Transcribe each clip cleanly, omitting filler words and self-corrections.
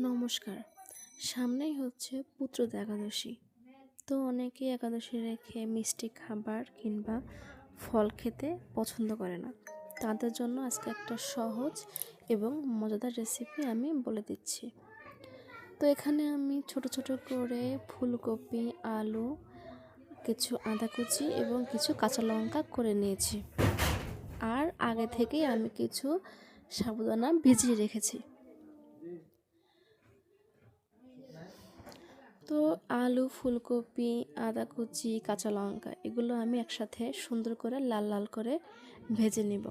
নমস্কার। সামনেই হচ্ছে পুত্রদা একাদশী। তো অনেকেই একাদশী রেখে মিষ্টি খাবার কিংবা ফল খেতে পছন্দ করে না। তাদের জন্য আজকে একটা সহজ এবং মজাদার রেসিপি আমি বলে দিচ্ছি। তো এখানে আমি ছোট ছোট করে ফুলকপি, আলু, কিছু আদা কুচি এবং কিছু কাঁচা লঙ্কা করে নিয়েছি। আর আগে থেকেই আমি কিছু সাবুদানা ভিজিয়ে রেখেছি। তো আলু, ফুলকপি, আদা কুচি, কাঁচা লঙ্কা এগুলো আমি একসাথে সুন্দর করে লাল লাল করে ভেজে নিব।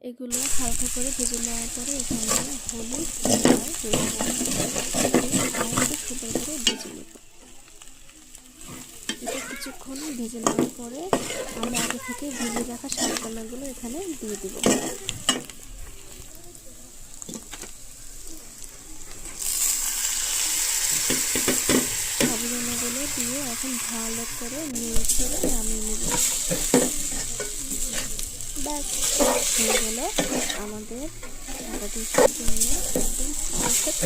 এগুলো হালকা করে ভেজে নেওয়ার পরে এখানে হলুদ আর সুন্দর করে ভেজে নেব। এটা কিছুক্ষণ ভেজে নেওয়ার পরে আমি আগে থেকে ভেজে রাখা সাবুদানাগুলো এখানে দিয়ে দিব। সাবুদানাগুলো দিয়ে এখন ভালো করে নেড়ে চেড়ে নামিয়ে নেব। ব্যাস হয়ে গেল আমাদের একাদশীর জন্য একদম পারফেক্ট।